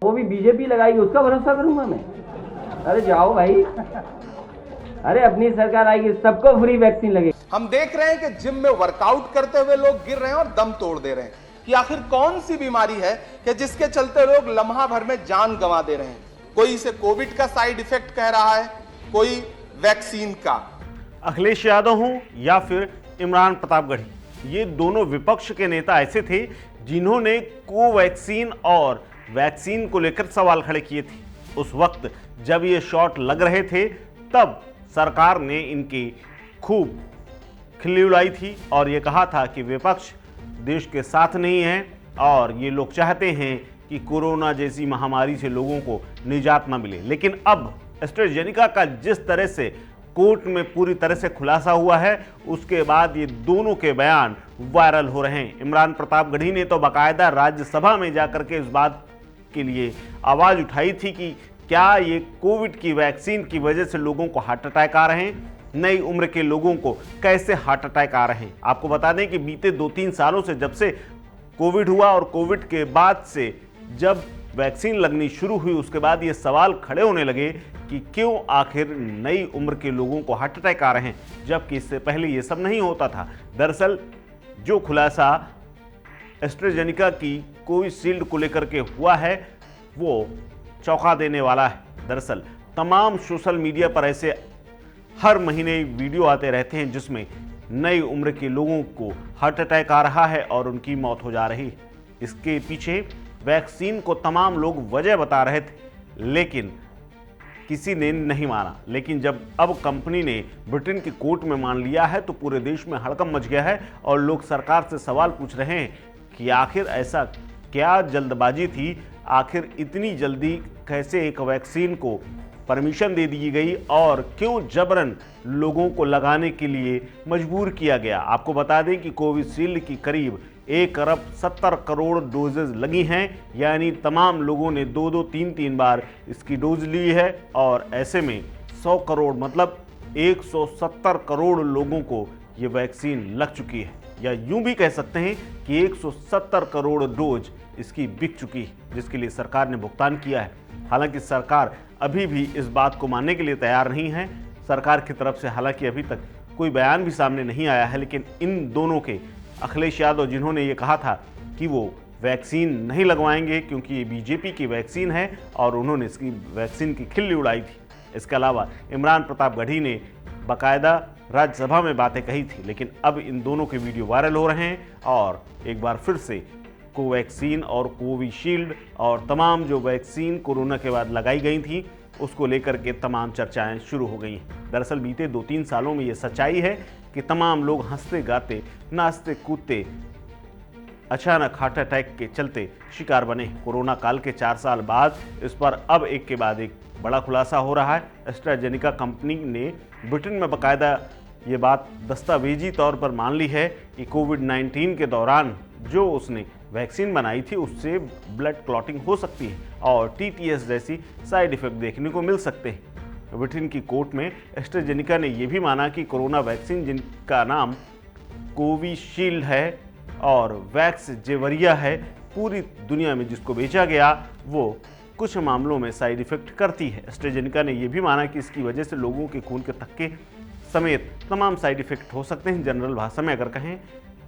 वो भी बीजेपी लगाएगी, उसका भरोसा करूंगा मैं? अरे जाओ भाई, अरे अपनी सरकार आएगी, सबको फ्री वैक्सीन लगेगी। हम देख रहे हैं कि जिम में वर्कआउट करते हुए लोग गिर रहे हैं और दम तोड़ दे रहे हैं कि आखिर कौन सी बीमारी है कि जिसके चलते लोग लम्हा भर में जान गंवा दे रहे हैं। कोई इसे कोविड का साइड इफेक्ट कह रहा है, कोई वैक्सीन का। अखिलेश यादव हों या फिर इमरान प्रतापगढ़ी, ये दोनों विपक्ष के नेता ऐसे थे जिन्होंने कोवैक्सीन और वैक्सीन को लेकर सवाल खड़े किए थे। उस वक्त जब ये शॉट लग रहे थे तब सरकार ने इनकी खूब खिल्ली उड़ाई थी और ये कहा था कि विपक्ष देश के साथ नहीं है और ये लोग चाहते हैं कि कोरोना जैसी महामारी से लोगों को निजात ना मिले। लेकिन अब एस्ट्राजेनेका का जिस तरह से कोर्ट में पूरी तरह से खुलासा हुआ है, उसके बाद ये दोनों के बयान वायरल हो रहे हैं। इमरान प्रतापगढ़ी ने तो बाकायदा राज्यसभा में जाकर के इस बात के लिए आवाज उठाई थी कि क्या ये कोविड की वैक्सीन की वजह से लोगों को हार्ट अटैक आ रहे हैं, नई उम्र के लोगों को कैसे हार्ट अटैक आ रहे हैं। आपको बता दें कि बीते 2-3 सालों से जब से कोविड हुआ और कोविड के बाद से जब वैक्सीन लगनी शुरू हुई, उसके बाद ये सवाल खड़े होने लगे कि क्यों आखिर नई उम्र के लोगों को हार्ट अटैक आ रहे हैं, जबकि इससे पहले ये सब नहीं होता था। दरअसल जो खुलासा एस्ट्राजेनेका की कोविशील्ड को लेकर के हुआ है वो चौंका देने वाला है। दरअसल तमाम सोशल मीडिया पर ऐसे हर महीने वीडियो आते रहते हैं जिसमें नई उम्र के लोगों को हार्ट अटैक आ रहा है और उनकी मौत हो जा रही है। इसके पीछे वैक्सीन को तमाम लोग वजह बता रहे थे, लेकिन किसी ने नहीं माना। लेकिन जब अब कंपनी ने ब्रिटेन की कोर्ट में मान लिया है तो पूरे देश में हड़कंप मच गया है और लोग सरकार से सवाल पूछ रहे हैं कि आखिर ऐसा क्या जल्दबाजी थी, आखिर इतनी जल्दी कैसे एक वैक्सीन को परमिशन दे दी गई और क्यों जबरन लोगों को लगाने के लिए मजबूर किया गया। आपको बता दें कि कोविशील्ड की करीब 1 अरब 70 करोड़ डोजेज लगी हैं, यानी तमाम लोगों ने 2-2, 3-3 बार इसकी डोज ली है और ऐसे में 100 करोड़ मतलब 170 करोड़ लोगों को ये वैक्सीन लग चुकी है, या यूं भी कह सकते हैं कि 170 करोड़ डोज इसकी बिक चुकी है, जिसके लिए सरकार ने भुगतान किया है। हालांकि सरकार अभी भी इस बात को मानने के लिए तैयार नहीं है। सरकार की तरफ से हालांकि अभी तक कोई बयान भी सामने नहीं आया है, लेकिन इन दोनों के अखिलेश यादव जिन्होंने ये कहा था कि वो वैक्सीन नहीं लगवाएंगे क्योंकि ये बीजेपी की वैक्सीन है और उन्होंने इसकी वैक्सीन की खिल्ली उड़ाई थी। इसके अलावा इमरान प्रतापगढ़ी ने बाकायदा राज्यसभा में बातें कही थी, लेकिन अब इन दोनों के वीडियो वायरल हो रहे हैं और एक बार फिर से कोवैक्सीन और कोविशील्ड और तमाम जो वैक्सीन कोरोना के बाद लगाई गई थी उसको लेकर के तमाम चर्चाएं शुरू हो गई हैं। दरअसल बीते 2-3 सालों में ये सच्चाई है कि तमाम लोग हंसते गाते नाचते कूदते अचानक हार्ट अटैक के चलते शिकार बने। कोरोना काल के 4 साल बाद इस पर अब एक के बाद एक बड़ा खुलासा हो रहा है। एस्ट्राजेनेका कंपनी ने ब्रिटेन में बाकायदा ये बात दस्तावेजी तौर पर मान ली है कि कोविड-19 के दौरान जो उसने वैक्सीन बनाई थी उससे ब्लड क्लॉटिंग हो सकती है और टीटीएस जैसी साइड इफेक्ट देखने को मिल सकते हैं। ब्रिटेन की कोर्ट में एस्ट्राजेनेका ने यह भी माना कि कोरोना वैक्सीन जिनका नाम कोविशील्ड है और वैक्स जेवरिया है, पूरी दुनिया में जिसको बेचा गया वो कुछ मामलों में साइड इफेक्ट करती है। एस्ट्राजेनेका ने यह भी माना कि इसकी वजह से लोगों के खून के थक्के समेत तमाम साइड इफेक्ट हो सकते हैं। जनरल भाषा में अगर कहें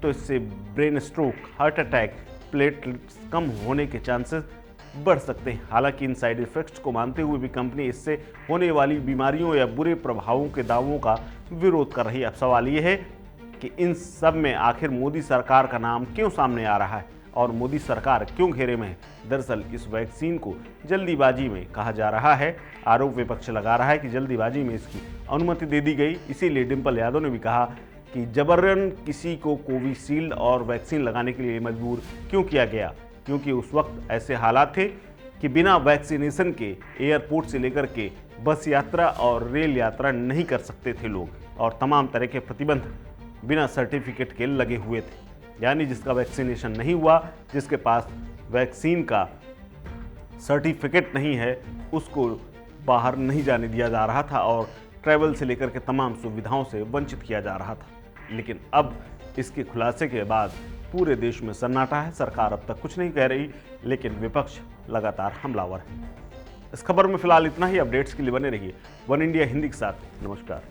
तो इससे brain stroke, heart attack, platelets कम होने के चांसेस बढ़ सकते हैं। हालांकि इन साइड इफेक्ट्स को मानते हुए भी कंपनी इससे होने वाली बीमारियों या बुरे प्रभावों के दावों का विरोध कर रही है। अब सवाल ये है कि इन सब में आखिर मोदी सरकार का नाम क्यों सामने आ रहा है और मोदी सरकार क्यों घेरे में है। दरअसल इस वैक्सीन को जल्दीबाजी में कहा जा रहा है। आरोप विपक्ष लगा रहा है कि जल्दीबाजी में इसकी अनुमति दे दी गई, इसीलिए डिम्पल यादव ने भी कहा कि जबरन किसी को कोविशील्ड और वैक्सीन लगाने के लिए मजबूर क्यों किया गया, क्योंकि उस वक्त ऐसे हालात थे कि बिना वैक्सीनेशन के एयरपोर्ट से लेकर के बस यात्रा और रेल यात्रा नहीं कर सकते थे लोग और तमाम तरह के प्रतिबंध बिना सर्टिफिकेट के लगे हुए थे। यानी जिसका वैक्सीनेशन नहीं हुआ, जिसके पास वैक्सीन का सर्टिफिकेट नहीं है, उसको बाहर नहीं जाने दिया जा रहा था और ट्रैवल से लेकर के तमाम सुविधाओं से वंचित किया जा रहा था। लेकिन अब इसके खुलासे के बाद पूरे देश में सन्नाटा है। सरकार अब तक कुछ नहीं कह रही, लेकिन विपक्ष लगातार हमलावर है। इस खबर में फिलहाल इतना ही। अपडेट्स के लिए बने रहिए वन इंडिया हिंदी के साथ। नमस्कार।